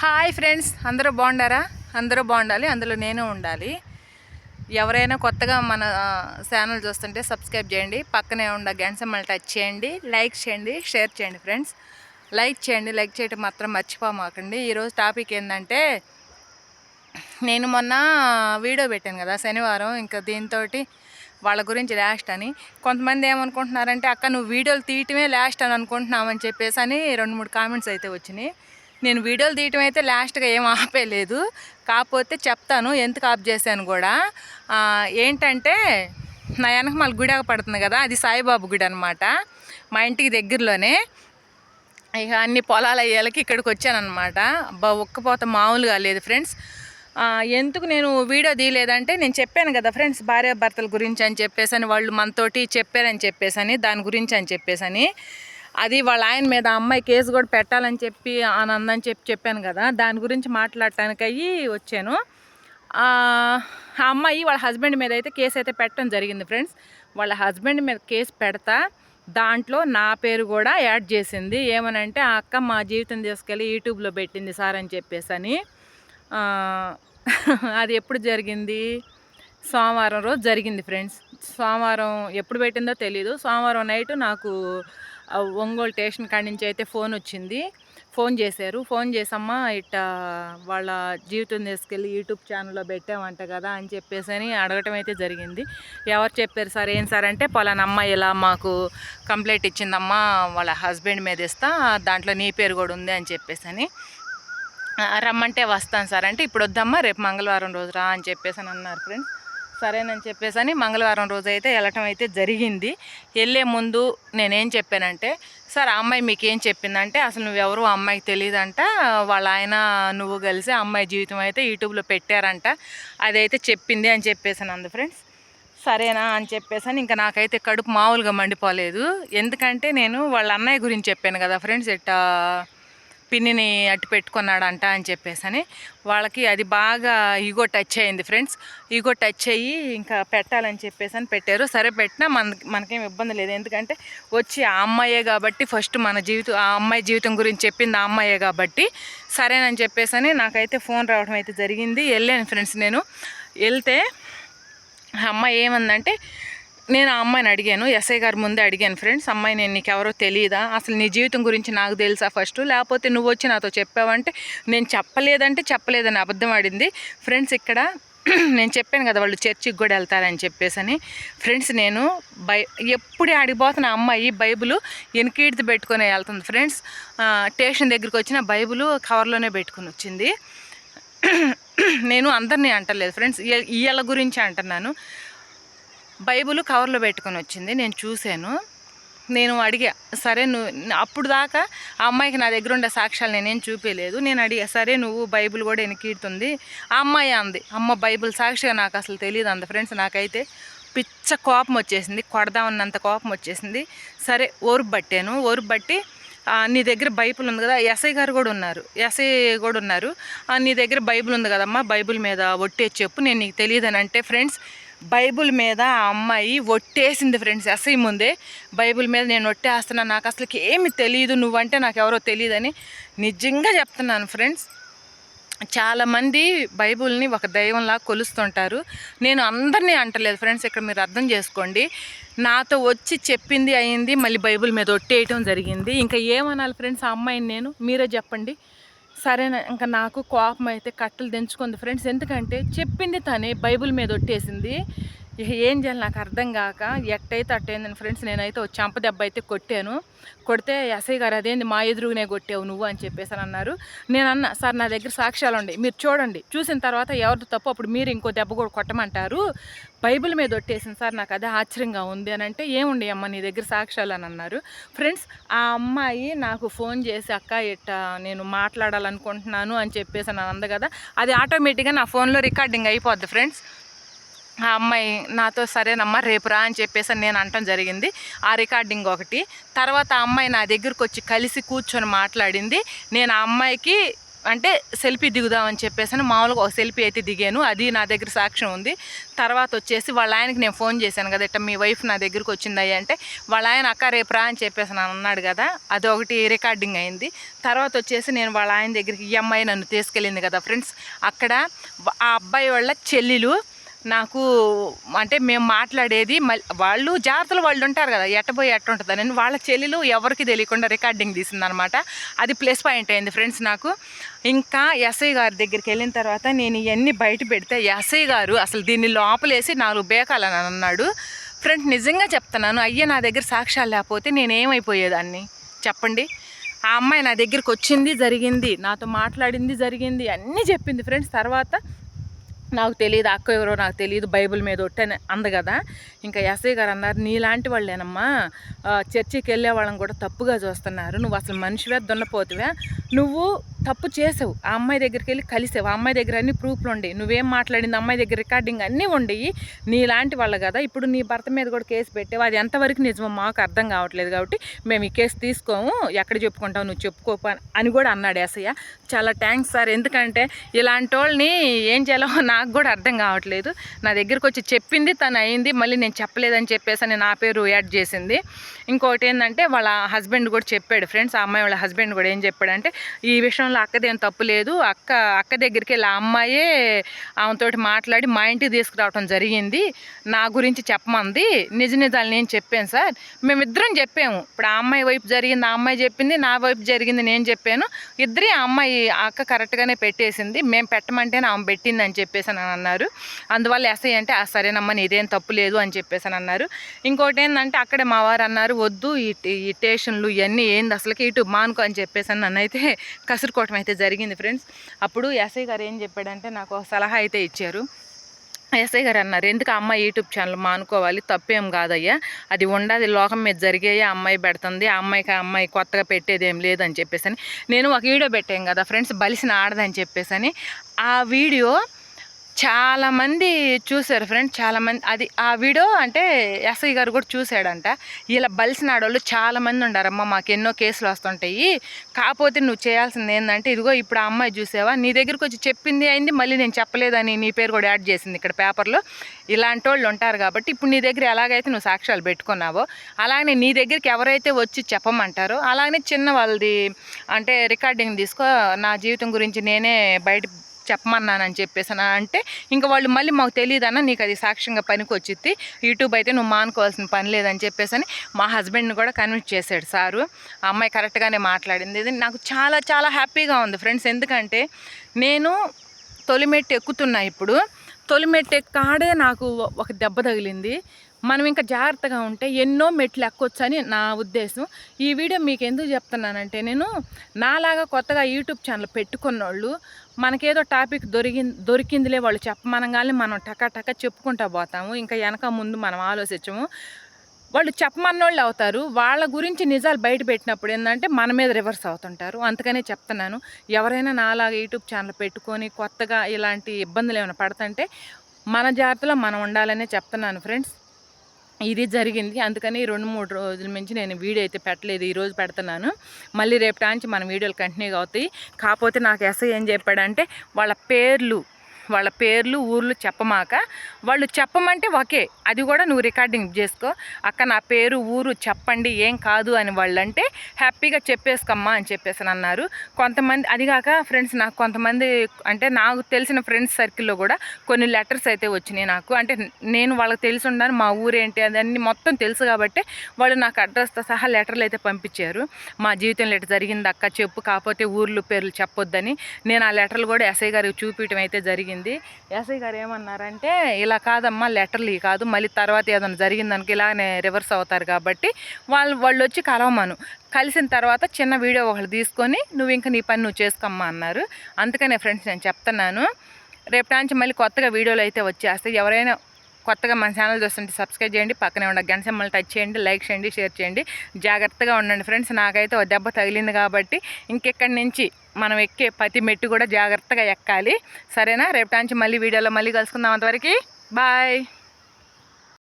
Hi friends, అందరూ బాగుండారా? అందరూ బాగుండాలి, అందులో నేను ఉండాలి. ఎవరైనా కొత్తగా మన ఛానల్ చూస్తుంటే సబ్స్క్రైబ్ చేయండి, పక్కనే ఉన్న గంట సింబల్ టచ్ చేయండి, లైక్ చేయండి, షేర్ చేయండి. ఫ్రెండ్స్ లైక్ చేయండి, లైక్ చేయడం మాత్రం మర్చిపోమాకండి. ఈరోజు టాపిక్ ఏంటంటే, నేను మొన్న వీడియో పెట్టాను కదా శనివారం, ఇంకా దీంతో వాళ్ళ గురించి లాస్ట్ అని. కొంతమంది ఏమనుకుంటున్నారంటే, అక్క నువ్వు వీడియోలు తీయటమే లాస్ట్ అని అనుకుంటున్నామని చెప్పేసి అని 2-3 కామెంట్స్ అయితే వచ్చినాయి. నేను వీడియోలు తీయటం అయితే లాస్ట్గా ఏం ఆపేయలేదు, కాకపోతే చెప్తాను ఎందుకు ఆఫ్ చేశాను కూడా. ఏంటంటే, నా వెనక మళ్ళీ గుడి పడుతుంది కదా, అది సాయిబాబు గుడి అనమాట, మా ఇంటికి దగ్గరలోనే. ఇక అన్ని పొలాలు అయ్యేళ్ళకి ఇక్కడికి వచ్చానమాట. ఒక్కపోత మామూలుగా లేదు ఫ్రెండ్స్. ఎందుకు నేను వీడియో తీయలేదంటే, నేను చెప్పాను కదా ఫ్రెండ్స్ భార్యాభర్తల గురించి అని చెప్పేసి అని, వాళ్ళు మనతోటి చెప్పారని చెప్పేసి అని, దాని గురించి అని చెప్పేసి అని. అది వాళ్ళ ఆయన మీద అమ్మాయి కేసు కూడా పెట్టాలని చెప్పి అని అందని చెప్పాను కదా, దాని గురించి మాట్లాడటానికి అయ్యి వచ్చాను. ఆ అమ్మాయి వాళ్ళ హస్బెండ్ మీద అయితే కేసు అయితే పెట్టడం జరిగింది ఫ్రెండ్స్. వాళ్ళ హస్బెండ్ మీద కేసు పెడతా దాంట్లో నా పేరు కూడా యాడ్ చేసింది. ఏమనంటే, ఆ అక్క మా జీవితం తీసుకెళ్ళి యూట్యూబ్లో పెట్టింది సార్ అని చెప్పేసి అని. అది ఎప్పుడు జరిగింది? సోమవారం రోజు జరిగింది ఫ్రెండ్స్. సోమవారం ఎప్పుడు పెట్టిందో తెలీదు. సోమవారం నైట్ నాకు ఒంగోలు స్టేషన్ కాడి నుంచి అయితే ఫోన్ వచ్చింది. ఫోన్ చేశారు. ఫోన్ చేసమ్మా ఇట్టా వాళ్ళ జీవితం తీసుకెళ్ళి యూట్యూబ్ ఛానల్లో పెట్టామంట కదా అని చెప్పేసి అని అడగటం అయితే జరిగింది. ఎవరు చెప్పారు సార్, ఏం సార్ అంటే, పలానా అమ్మాయి ఇలా మాకు కంప్లైంట్ ఇచ్చిందమ్మా, వాళ్ళ హస్బెండ్ మీద ఇస్తా, దాంట్లో నీ పేరు కూడా ఉంది అని చెప్పేసి అని. రమ్మంటే వస్తాను సార్ అంటే, ఇప్పుడు వద్దమ్మా రేపు మంగళవారం రోజు రా అని చెప్పేసి అని అన్నారు ఫ్రెండ్స్. సరేనని చెప్పేసి అని మంగళవారం రోజు అయితే వెళ్ళటం అయితే జరిగింది. వెళ్ళే ముందు నేనేం చెప్పానంటే, సార్ ఆ అమ్మాయి మీకు ఏం చెప్పిందంటే, అసలు నువ్వెవరు ఆ అమ్మాయికి తెలియదంట, వాళ్ళ ఆయన నువ్వు కలిసి అమ్మాయి జీవితం అయితే యూట్యూబ్లో పెట్టారంట, అదైతే చెప్పింది అని చెప్పేసాను అంది ఫ్రెండ్స్. సరేనా అని చెప్పేసి అని, ఇంకా నాకైతే కడుపు మామూలుగా మండిపోలేదు. ఎందుకంటే నేను వాళ్ళ అన్నయ్య గురించి చెప్పాను కదా ఫ్రెండ్స్, ఇట్టా పిన్నిని అట్టు పెట్టుకున్నాడంట అని చెప్పేసి అని. వాళ్ళకి అది బాగా ఈగో టచ్ అయ్యింది ఫ్రెండ్స్. ఈగో టచ్ అయ్యి ఇంకా పెట్టాలని చెప్పేసి అని పెట్టారు. సరే పెట్టినా మనకేం ఇబ్బంది లేదు, ఎందుకంటే వచ్చి ఆ అమ్మాయే కాబట్టి, ఫస్ట్ మన జీవితం ఆ అమ్మాయి జీవితం గురించి చెప్పింది ఆ అమ్మాయే కాబట్టి సరేనని చెప్పేసి అని నాకైతే ఫోన్ రావడం అయితే జరిగింది. వెళ్ళాను ఫ్రెండ్స్. నేను వెళ్తే ఆ అమ్మాయి ఏమందంటే, నేను ఆ అమ్మాయిని అడిగాను, ఎస్ఐ గారి ముందే అడిగాను ఫ్రెండ్స్, అమ్మాయి నేను నీకు ఎవరో తెలియదా, అసలు నీ జీవితం గురించి నాకు తెలుసా ఫస్ట్, లేకపోతే నువ్వు వచ్చి నాతో చెప్పావంటే, నేను చెప్పలేదని అబద్ధం ఆడింది ఫ్రెండ్స్. ఇక్కడ నేను చెప్పాను కదా వాళ్ళు చర్చికి కూడా వెళ్తారని చెప్పేసి అని. ఫ్రెండ్స్ నేను ఎప్పుడే ఆడిపోతున్న అమ్మాయి బైబుల్ వెనకీడిది పెట్టుకొని వెళ్తుంది ఫ్రెండ్స్. స్టేషన్ దగ్గరికి వచ్చిన బైబుల్ కవర్లోనే పెట్టుకుని వచ్చింది. నేను అందరినీ అంటలేదు ఫ్రెండ్స్, వీళ్ళ గురించి అంటున్నాను. బైబుల్ కవర్లో పెట్టుకొని వచ్చింది, నేను చూశాను. నేను అడిగా, సరే నువ్వు అప్పుడు దాకా ఆ అమ్మాయికి నా దగ్గర ఉండే సాక్ష్యాలు నేనేం చూపించలేదు. నేను అడిగా, సరే నువ్వు బైబుల్ కూడా వెనకీడుతుంది. ఆ అమ్మాయి అంది, అమ్మ బైబుల్ సాక్షిగా నాకు అసలు తెలియదు అంది ఫ్రెండ్స్. నాకైతే పిచ్చ కోపం వచ్చేసింది, కొడదామన్నంత కోపం వచ్చేసింది. సరే ఓర్పు పట్టాను. ఓర్పు బట్టి, నీ దగ్గర బైబుల్ ఉంది కదా, ఎస్ఐ గారు కూడా ఉన్నారు, నీ దగ్గర బైబుల్ ఉంది కదమ్మా, బైబుల్ మీద ఒట్టేసి చెప్పు, నేను నీకు తెలియదని అంటే ఫ్రెండ్స్, బైబుల్ మీద ఆ అమ్మాయి ఒట్టేసింది ఫ్రెండ్స్. ఎస్ఐ ముందే బైబుల్ మీద నేను ఒట్టేస్తున్నాను, నాకు అసలుకి ఏమి తెలియదు, నువ్వంటే నాకు ఎవరో తెలియదని నిజంగా చెప్తున్నాను ఫ్రెండ్స్. చాలామంది బైబుల్ని ఒక దైవంలా కొలుస్తుంటారు. నేను అందరినీ అంటలేదు ఫ్రెండ్స్, ఇక్కడ మీరు అర్థం చేసుకోండి. నాతో వచ్చి చెప్పింది అయింది, మళ్ళీ బైబుల్ మీద ఒట్టేయటం జరిగింది. ఇంకా ఏమనాలి ఫ్రెండ్స్ ఆ అమ్మాయిని నేను, మీరే చెప్పండి. సరేనా, ఇంకా నాకు కోపం అయితే కట్టలు తెంచుకుంది ఫ్రెండ్స్. ఎందుకంటే చెప్పింది తనే, బైబుల్ మీద ఒట్టేసింది. ఇక ఏం చేయాలి నాకు అర్థం కాక ఎట్టయితే అట్టయిందని ఫ్రెండ్స్, నేనైతే ఒక చెంప దెబ్బ అయితే కొట్టాను. కొడితే ఎస్ఐ గారు, అదేంది మా ఎదురుగానే కొట్టావు నువ్వు అని చెప్పేసి అని అన్నారు. నేను అన్నా, సార్ నా దగ్గర సాక్ష్యాలు ఉన్నాయి, మీరు చూడండి, చూసిన తర్వాత ఎవరిది తప్పు అప్పుడు మీరు ఇంకో దెబ్బ కూడా కొట్టమంటారు, బైబిల్ మీద ఒట్టేసింది సార్, నాకు అదే ఆశ్చర్యంగా ఉంది అని అంటే, ఏముండి అమ్మ నీ దగ్గర సాక్ష్యాలు అని అన్నారు ఫ్రెండ్స్. ఆ అమ్మాయి నాకు ఫోన్ చేసి, అక్క ఇట్టా నేను మాట్లాడాలనుకుంటున్నాను అని చెప్పేసి అని అంది కదా, అది ఆటోమేటిక్గా నా ఫోన్లో రికార్డింగ్ అయిపోద్ది ఫ్రెండ్స్. ఆ అమ్మాయి నాతో సరేనమ్మా రేపు రా అని చెప్పేసి నేను అనటం జరిగింది, ఆ రికార్డింగ్ ఒకటి. తర్వాత ఆ అమ్మాయి నా దగ్గరకు వచ్చి కలిసి కూర్చొని మాట్లాడింది. నేను ఆ అమ్మాయికి అంటే సెల్ఫీ దిగుదామని చెప్పేసి మామూలుగా ఒక సెల్ఫీ అయితే దిగాను. అది నా దగ్గర సాక్ష్యం ఉంది. తర్వాత వచ్చేసి వాళ్ళ ఆయనకి నేను ఫోన్ చేశాను కదా, ఇట్లా మీ వైఫ్ నా దగ్గరికి వచ్చిందయ్యా అంటే వాళ్ళ ఆయన అక్క రేపు రా అని చెప్పేసి అన్నాడు కదా, అది ఒకటి రికార్డింగ్ అయింది. తర్వాత వచ్చేసి నేను వాళ్ళ ఆయన దగ్గరికి ఈ అమ్మాయి నన్ను తీసుకెళ్ళింది కదా ఫ్రెండ్స్, అక్కడ ఆ అబ్బాయి వాళ్ళ చెల్లెలు నాకు అంటే మేము మాట్లాడేది వాళ్ళు జాగ్రత్తలు వాళ్ళు ఉంటారు కదా, ఎట్టబోయి ఎట్ట ఉంటుందని వాళ్ళ చెల్లెలు ఎవరికి తెలియకుండా రికార్డింగ్ తీసిందనమాట. అది ప్లస్ పాయింట్ అయింది ఫ్రెండ్స్ నాకు. ఇంకా ఎస్ఐ గారి దగ్గరికి వెళ్ళిన తర్వాత నేను ఇవన్నీ బయట పెడితే ఎస్ఐ గారు అసలు దీన్ని లోపలేసి 4 బేకాలని అన్నాడు. ఫ్రెండ్స్ నిజంగా చెప్తున్నాను, అయ్యే నా దగ్గర సాక్ష్యాలు లేకపోతే నేనేమైపోయేదాన్ని చెప్పండి. ఆ అమ్మాయి నా దగ్గరికి వచ్చింది జరిగింది, నాతో మాట్లాడింది జరిగింది, అన్నీ చెప్పింది ఫ్రెండ్స్. తర్వాత నాకు తెలియదు, అక్క ఎవరో నాకు తెలియదు, బైబిల్ మీద ఒట్టని అంది కదా. ఇంకా ఎస్ఐ గారు అన్నారు, నీలాంటి వాళ్ళేనమ్మా చర్చికి వెళ్ళే వాళ్ళని కూడా తప్పుగా చూస్తున్నారు, నువ్వు అసలు మనిషివే దున్నపోతువే, నువ్వు తప్పు చేసావు, ఆ అమ్మాయి దగ్గరికి వెళ్ళి కలిసావు, ఆ అమ్మాయి దగ్గర అన్ని ప్రూఫ్లు ఉండేవి, నువ్వేం మాట్లాడింది అమ్మాయి దగ్గర రికార్డింగ్ అన్నీ ఉండేవి, నీలాంటి వాళ్ళు కదా ఇప్పుడు నీ భర్త మీద కూడా కేసు పెట్టావు, అది ఎంతవరకు నిజమో మాకు అర్థం కావట్లేదు కాబట్టి మేము ఈ కేసు తీసుకోము, ఎక్కడ చెప్పుకుంటావు నువ్వు చెప్పుకోపా అని కూడా అన్నాడు ఎస్ఐ. చాలా థ్యాంక్స్ సార్, ఎందుకంటే ఇలాంటి వాళ్ళని ఏం చేయాలో నాకు కూడా అర్థం కావట్లేదు. నా దగ్గరకు వచ్చి చెప్పింది తను అయింది, మళ్ళీ నేను చెప్పలేదని చెప్పేసి అని నా పేరు యాడ్ చేసింది. ఇంకోటి ఏంటంటే వాళ్ళ హస్బెండ్ కూడా చెప్పాడు ఫ్రెండ్స్, ఆ అమ్మాయి వాళ్ళ హస్బెండ్ కూడా ఏం చెప్పాడంటే ఈ విషయంలో అక్కదేం తప్పు లేదు, అక్క దగ్గరికి వెళ్ళి ఆ అమ్మాయే ఆమెతోటి మాట్లాడి మా ఇంటికి తీసుకురావడం జరిగింది, నా గురించి చెప్పమంది, నిజాలు నేను చెప్పాను సార్, మేమిద్దరం చెప్పాము. ఇప్పుడు ఆ అమ్మాయి వైపు జరిగింది ఆ అమ్మాయి చెప్పింది, నా వైపు జరిగింది నేను చెప్పాను, ఇద్దరి ఆ అమ్మాయి అక్క కరెక్ట్గానే పెట్టేసింది, మేము పెట్టమంటేనే ఆమె పెట్టింది అని చెప్పేసి అని అన్నారు. అందువల్ల ఎస్ఐ అంటే సరేనమ్మా నీదేం తప్పు లేదు అని చెప్పేసి అని అన్నారు. ఇంకోటి ఏంటంటే అక్కడే మా వారు అన్నారు, వద్దు ఈ స్టేషన్లు ఇవన్నీ ఏంది అసలుకి ఇటు మానుకో అని చెప్పేసి అని నన్ను అయితే కసురుకోవటం అయితే జరిగింది ఫ్రెండ్స్. అప్పుడు ఎస్ఐ గారు ఏం చెప్పాడంటే నాకు ఒక సలహా అయితే ఇచ్చారు. ఎస్ఐ గారు అన్నారు, ఎందుకు అమ్మాయి యూట్యూబ్ ఛానల్ మానుకోవాలి, తప్పేం కాదయ్యా, అది ఉండదు లోకం మీద జరిగేవి అమ్మాయి పెడుతుంది, ఆ అమ్మాయి కొత్తగా పెట్టేది ఏం లేదని చెప్పేసి అని నేను ఒక వీడియో పెట్టాను కదా ఫ్రెండ్స్, బలిసిన ఆడదని చెప్పేసి అని. ఆ వీడియో చాలామంది చూశారు ఫ్రెండ్స్, చాలామంది అది ఆ వీడియో అంటే ఎస్ఐ గారు కూడా చూశాడంట. ఇలా బలిసిన ఆడవాళ్ళు చాలామంది ఉండారమ్మ, మాకు ఎన్నో కేసులు వస్తుంటాయి, కాకపోతే నువ్వు చేయాల్సింది ఏంటంటే ఇదిగో ఇప్పుడు ఆ అమ్మాయి చూసావా నీ దగ్గరికి వచ్చి చెప్పింది అయింది, మళ్ళీ నేను చెప్పలేదని నీ పేరు కూడా యాడ్ చేసింది ఇక్కడ పేపర్లో, ఇలాంటి వాళ్ళు ఉంటారు కాబట్టి ఇప్పుడు నీ దగ్గర ఎలాగైతే నువ్వు సాక్ష్యాలు పెట్టుకున్నావో అలాగనే నీ దగ్గరికి ఎవరైతే వచ్చి చెప్పమంటారో అలాగనే చిన్న వాళ్ళది అంటే రికార్డింగ్ తీసుకో, నా జీవితం గురించి నేనే బయట చెప్పమన్నానని చెప్పేసి అంటే ఇంకా వాళ్ళు మళ్ళీ మాకు తెలియదన్నా నీకు అది సాక్ష్యంగా పనికి వచ్చింది, యూట్యూబ్ అయితే నువ్వు మానుకోవాల్సిన పని లేదని చెప్పేసి మా హస్బెండ్ని కూడా కన్విన్స్ చేశాడు సారు. ఆ అమ్మాయి కరెక్ట్గానే మాట్లాడింది. ఇది నాకు చాలా చాలా హ్యాపీగా ఉంది ఫ్రెండ్స్, ఎందుకంటే నేను తొలిమెట్టు ఎక్కుతున్నా, ఇప్పుడు తొలిమెట్టు ఎక్కాడే నాకు ఒక దెబ్బ తగిలింది, మనం ఇంకా జాగ్రత్తగా ఉంటే ఎన్నో మెట్లు ఎక్కొచ్చు అని నా ఉద్దేశం. ఈ వీడియో మీకు ఎందుకు చెప్తున్నానంటే నేను నాలాగా కొత్తగా యూట్యూబ్ ఛానల్ పెట్టుకున్న వాళ్ళు మనకేదో టాపిక్ దొరికిందిలే వాళ్ళు చెప్పమనగానే మనం టకా చెప్పుకుంటా పోతాము, ఇంకా వెనక ముందు మనం ఆలోచించము, వాళ్ళు చెప్పమన్నోళ్ళు అవుతారు, వాళ్ళ గురించి నిజాలు బయట పెట్టినప్పుడు ఏంటంటే మన మీద రివర్స్ అవుతుంటారు. అందుకనే చెప్తున్నాను, ఎవరైనా నాలాగా యూట్యూబ్ ఛానల్ పెట్టుకొని కొత్తగా ఇలాంటి ఇబ్బందులు ఏమైనా పడుతుంటే మన జాగ్రత్తలో మనం ఉండాలనే చెప్తున్నాను ఫ్రెండ్స్. ఇది జరిగింది, అందుకని 2-3 రోజుల నుంచి నేను వీడియో అయితే పెట్టలేదు, ఈరోజు పెడుతున్నాను. మళ్ళీ రేపటి నుంచి మన వీడియోలు కంటిన్యూగా అవుతాయి. కాకపోతే నాకు ఎస్ఐ ఏం చెప్పాడంటే వాళ్ళ పేర్లు ఊర్లు చెప్పమాక, వాళ్ళు చెప్పమంటే ఓకే అది కూడా నువ్వు రికార్డింగ్ చేసుకో, అక్క నా పేరు ఊరు చెప్పండి ఏం కాదు అని వాళ్ళంటే హ్యాపీగా చెప్పేసుకోమ్మా అని చెప్పేసి అన్నారు. కొంతమంది అదిగాక ఫ్రెండ్స్ నాకు కొంతమంది అంటే నాకు తెలిసిన ఫ్రెండ్స్ సర్కిల్లో కూడా కొన్ని లెటర్స్ అయితే వచ్చినాయి నాకు, అంటే నేను వాళ్ళకి తెలిసి ఉన్నాను మా ఊరేంటి అదన్నీ మొత్తం తెలుసు కాబట్టి వాళ్ళు నాకు అడ్రస్తో సహా లెటర్లు అయితే పంపించారు, మా జీవితంలో ఇట్లా జరిగింది అక్క చెప్పు, కాకపోతే ఊర్లు పేర్లు చెప్పొద్దని. నేను ఆ లెటర్లు కూడా ఎస్ఐ గారికి చూపించడం అయితే జరిగింది. ఎస్ఐ గారు ఏమన్నారంటే ఇలా కాదమ్మా లెటర్లు కాదు, మళ్ళీ తర్వాత ఏదైనా జరిగిందానికి ఇలానే రివర్స్ అవుతారు కాబట్టి వాళ్ళు వచ్చి కలవమను, కలిసిన తర్వాత చిన్న వీడియో ఒకళ్ళు తీసుకొని నువ్వు ఇంకా నీ పని నువ్వు చేసుకోమ్మా అన్నారు. అందుకనే ఫ్రెండ్స్ నేను చెప్తున్నాను, రేపటి నుంచి మళ్ళీ కొత్తగా వీడియోలు అయితే వచ్చేస్తాయి. ఎవరైనా కొత్తగా మన ఛానల్ చూస్తుంటే సబ్స్క్రైబ్ చేయండి, పక్కనే ఉన్న గంట సింబల్ టచ్ చేయండి, లైక్ చేయండి, షేర్ చేయండి, జాగ్రత్తగా ఉండండి ఫ్రెండ్స్. నాకైతే ఒక దెబ్బ తగిలింది కాబట్టి ఇంకెక్కడి నుంచి మనం ఎక్కే ప్రతి మెట్టు కూడా జాగ్రత్తగా ఎక్కాలి, సరేనా? రేపటి నుంచి మళ్ళీ వీడియోలో మళ్ళీ కలుసుకుందాం, అంతవరకు బాయ్.